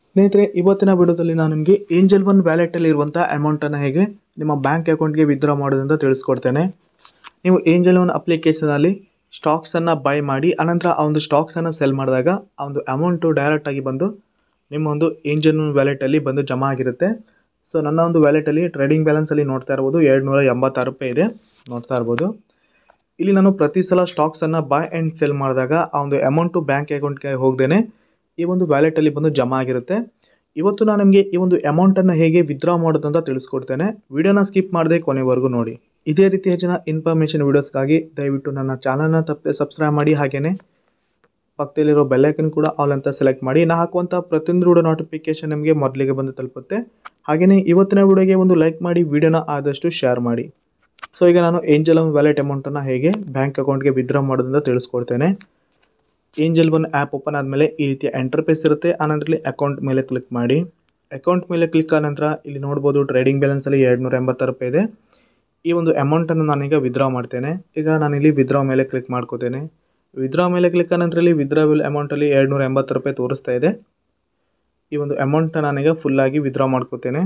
ಸ್ನೇಹಿತರೆ, ಇವತ್ತಿನ ವಿಡಿಯೋದಲ್ಲಿ ನಾನು ನಿಮಗೆ ಏಂಜಲ್ ಒನ್ ವ್ಯಾಲೆಟಲ್ಲಿ ಇರುವಂಥ ಅಮೌಂಟನ್ನು ಹೇಗೆ ನಿಮ್ಮ ಬ್ಯಾಂಕ್ ಅಕೌಂಟ್ಗೆ ವಿತ್ಡ್ರಾ ಮಾಡೋದಂತ ತಿಳಿಸ್ಕೊಡ್ತೇನೆ. ನೀವು ಏಂಜಲ್ ಒನ್ ಅಪ್ಲಿಕೇಶನಲ್ಲಿ ಸ್ಟಾಕ್ಸನ್ನು ಬೈ ಮಾಡಿ ಅನಂತರ ಆ ಒಂದು ಸ್ಟಾಕ್ಸನ್ನು ಸೆಲ್ ಮಾಡಿದಾಗ ಆ ಒಂದು ಅಮೌಂಟು ಡೈರೆಕ್ಟಾಗಿ ಬಂದು ನಿಮ್ಮ ಒಂದು ಏಂಜಲ್ ಒನ್ ವ್ಯಾಲೆಟಲ್ಲಿ ಬಂದು ಜಮಾ ಆಗಿರುತ್ತೆ. ಸೊ ನನ್ನ ಒಂದು ವ್ಯಾಲೆಟಲ್ಲಿ ಟ್ರೇಡಿಂಗ್ ಬ್ಯಾಲೆನ್ಸಲ್ಲಿ ನೋಡ್ತಾ ಇರ್ಬೋದು ₹286 ಇದೆ, ನೋಡ್ತಾ ಇರ್ಬೋದು. ಇಲ್ಲಿ ನಾನು ಪ್ರತಿ ಸಲ ಸ್ಟಾಕ್ಸನ್ನು ಬೈ ಆ್ಯಂಡ್ ಸೆಲ್ ಮಾಡಿದಾಗ ಆ ಒಂದು ಅಮೌಂಟು ಬ್ಯಾಂಕ್ ಅಕೌಂಟ್ಗೆ ಹೋಗದೇನೆ ಈ ಒಂದು ವ್ಯಾಲೆಟಲ್ಲಿ ಬಂದು ಜಮಾ ಆಗಿರುತ್ತೆ. ಇವತ್ತು ನಾನು ನಿಮಗೆ ಈ ಒಂದು ಅಮೌಂಟನ್ನು ಹೇಗೆ ವಿತ್ಡ್ರಾ ಮಾಡೋದಂತ ತಿಳಿಸ್ಕೊಡ್ತೇನೆ. ವಿಡಿಯೋನ ಸ್ಕಿಪ್ ಮಾಡದೆ ಕೊನೆವರೆಗೂ ನೋಡಿ. ಇದೇ ರೀತಿ ಹೆಚ್ಚಿನ ಇನ್ಫಾರ್ಮೇಷನ್ ವೀಡಿಯೋಸ್ಗಾಗಿ ದಯವಿಟ್ಟು ನನ್ನ ಚಾನಲ್ನ ತಪ್ಪದೆ ಸಬ್ಸ್ಕ್ರೈಬ್ ಮಾಡಿ, ಹಾಗೆಯೇ ಪಕ್ಕದಲ್ಲಿರೋ ಬೆಲ್ಲೈಕನ್ ಕೂಡ ಆಲ್ ಅಂತ ಸೆಲೆಕ್ಟ್ ಮಾಡಿ. ನಾನು ಹಾಕುವಂಥ ಪ್ರತಿಯೊಂದು ವಿಡಿಯೋ ನೋಟಿಫಿಕೇಶನ್ ನಿಮಗೆ ಮೊದಲಿಗೆ ಬಂದು ತಲುಪುತ್ತೆ. ಹಾಗೆಯೇ ಇವತ್ತಿನ ವಿಡಿಯೋಗೆ ಒಂದು ಲೈಕ್ ಮಾಡಿ, ವಿಡಿಯೋನ ಆದಷ್ಟು ಶೇರ್ ಮಾಡಿ. ಸೊ ಈಗ ನಾನು ಏಂಜಲ್ ಒನ್ ವ್ಯಾಲೆಟ್ ಅಮೌಂಟನ್ನು ಹೇಗೆ ಬ್ಯಾಂಕ್ ಅಕೌಂಟ್ಗೆ ವಿತ್ಡ್ರಾ ಮಾಡೋದಂತ ತಿಳಿಸ್ಕೊಡ್ತೇನೆ. ಏಂಜಲ್ ಒನ್ ಆ್ಯಪ್ ಓಪನ್ ಆದಮೇಲೆ ಈ ರೀತಿಯ ಇಂಟರ್ಫೇಸ್ ಇರುತ್ತೆ. ಆನಂತರದಲ್ಲಿ ಅಕೌಂಟ್ ಮೇಲೆ ಕ್ಲಿಕ್ ಮಾಡಿ. ಅಕೌಂಟ್ ಮೇಲೆ ಕ್ಲಿಕ್ ಆದ ನಂತರ ಇಲ್ಲಿ ನೋಡ್ಬೋದು ಟ್ರೇಡಿಂಗ್ ಬ್ಯಾಲೆನ್ಸಲ್ಲಿ ₹286 ಇದೆ. ಈ ಒಂದು ಅಮೌಂಟನ್ನು ನಾನೀಗ ವಿತ್ಡ್ರಾ ಮಾಡ್ತೇನೆ. ಈಗ ನಾನಿಲ್ಲಿ ವಿತ್ಡ್ರಾ ಮೇಲೆ ಕ್ಲಿಕ್ ಮಾಡ್ಕೋತೇನೆ. ವಿತ್ಡ್ರಾ ಮೇಲೆ ಕ್ಲಿಕ್ ಆದ ನಂತರದಲ್ಲಿ ವಿತ್ಡ್ರಾವಲ್ ಅಮೌಂಟಲ್ಲಿ ₹286 ತೋರಿಸ್ತಾ ಇದೆ. ಈ ಒಂದು ಅಮೌಂಟನ್ನು ನಾನೀಗ ಫುಲ್ಲಾಗಿ ವಿತ್ಡ್ರಾ ಮಾಡ್ಕೋತೇನೆ,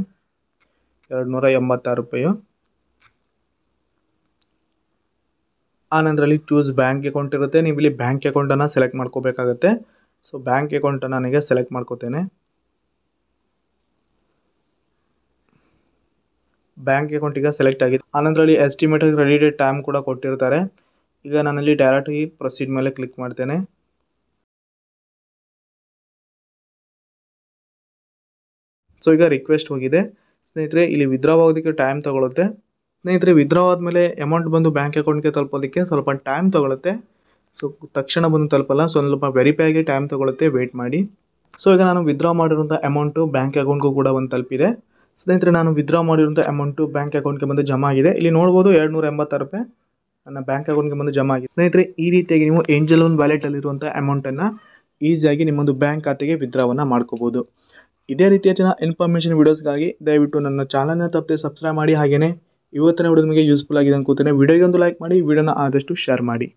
₹286. ಆ ನಂತರದಲ್ಲಿ ಚೂಸ್ ಬ್ಯಾಂಕ್ ಅಕೌಂಟ್ ಇರುತ್ತೆ. ನೀವು ಇಲ್ಲಿ ಬ್ಯಾಂಕ್ ಅಕೌಂಟನ್ನು ಸೆಲೆಕ್ಟ್ ಮಾಡ್ಕೋಬೇಕಾಗತ್ತೆ. ಸೊ ಬ್ಯಾಂಕ್ ಅಕೌಂಟನ್ನು ನಾನೀಗ ಸೆಲೆಕ್ಟ್ ಮಾಡ್ಕೋತೇನೆ. ಬ್ಯಾಂಕ್ ಅಕೌಂಟ್ ಈಗ ಸೆಲೆಕ್ಟ್ ಆಗಿದೆ. ಆನಂತರದಲ್ಲಿ ಎಸ್ಟಿಮೇಟೆಡ್ ಕ್ರೆಡಿಟೆಡ್ ಟೈಮ್ ಕೂಡ ಕೊಟ್ಟಿರ್ತಾರೆ. ಈಗ ನಾನಲ್ಲಿ ಡೈರೆಕ್ಟಾಗಿ ಪ್ರೊಸೀಡ್ ಮೇಲೆ ಕ್ಲಿಕ್ ಮಾಡ್ತೇನೆ. ಸೊ ಈಗ ರಿಕ್ವೆಸ್ಟ್ ಹೋಗಿದೆ. ಸ್ನೇಹಿತರೆ, ಇಲ್ಲಿ ವಿತ್ಡ್ರಾ ಆಗೋದಕ್ಕೆ ಟೈಮ್ ತಗೊಳುತ್ತೆ. ಸ್ನೇಹಿತರೆ, ವಿತ್ಡ್ರಾ ಆದಮೇಲೆ ಅಮೌಂಟ್ ಬಂದು ಬ್ಯಾಂಕ್ ಅಕೌಂಟ್ಗೆ ತಲುಪೋದಕ್ಕೆ ಸ್ವಲ್ಪ ಟೈಮ್ ತೊಗೊಳುತ್ತೆ. ಸೊ ತಕ್ಷಣ ಬಂದು ತಲುಪಲ್ಲ, ಸ್ವಲ್ಪ ವೆರಿಫೈ ಆಗಿ ಟೈಮ್ ತೊಗೊಳುತ್ತೆ, ವೆಯ್ಟ್ ಮಾಡಿ. ಸೊ ಈಗ ನಾನು ವಿತ್ಡ್ರಾ ಮಾಡಿರೋಂಥ ಅಮೌಂಟು ಬ್ಯಾಂಕ್ ಅಕೌಂಟ್ಗೂ ಕೂಡ ಒಂದು ತಲುಪಿದೆ. ಸ್ನೇಹಿತರೆ, ನಾನು ವಿತ್ಡ್ರಾ ಮಾಡಿರೋಂಥ ಅಮೌಂಟು ಬ್ಯಾಂಕ್ ಅಕೌಂಟ್ಗೆ ಬಂದು ಜಮಾ ಆಗಿದೆ. ಇಲ್ಲಿ ನೋಡ್ಬೋದು ₹286 ನನ್ನ ಬ್ಯಾಂಕ್ ಅಕೌಂಟ್ಗೆ ಬಂದು ಜಮಾ ಆಗಿದೆ. ಸ್ನೇಹಿತರೆ, ಈ ರೀತಿಯಾಗಿ ನೀವು ಏಂಜಲ್ ಒನ್ ವ್ಯಾಲೆಟಲ್ಲಿರುವಂಥ ಅಮೌಂಟನ್ನು ಈಸಿಯಾಗಿ ನಿಮ್ಮೊಂದು ಬ್ಯಾಂಕ್ ಖಾತೆಗೆ ವಿತ್ಡ್ರಾವನ್ನು ಮಾಡ್ಕೋಬೋದು. ಇದೇ ರೀತಿಯ ಹೆಚ್ಚಿನ ಇನ್ಫಾರ್ಮೇಷನ್ ವೀಡಿಯೋಸ್ಗಾಗಿ ದಯವಿಟ್ಟು ನನ್ನ ಚಾನಲ್ನ ತಪ್ಪದೆ ಸಬ್ಸ್ಕ್ರೈಬ್ ಮಾಡಿ. ಹಾಗೆಯೇ ಇವತ್ತಿನ ವಿಡಿಯೋ ನಿಮಗೆ ಯೂಸ್ಫುಲ್ ಆಗಿದೆ ಅನ್ಕೋತೇನೆ. ವಿಡಿಯೋಗೆ ಒಂದು ಲೈಕ್ ಮಾಡಿ, ವಿಡಿಯೋನ ಆದಷ್ಟು ಶೇರ್ ಮಾಡಿ.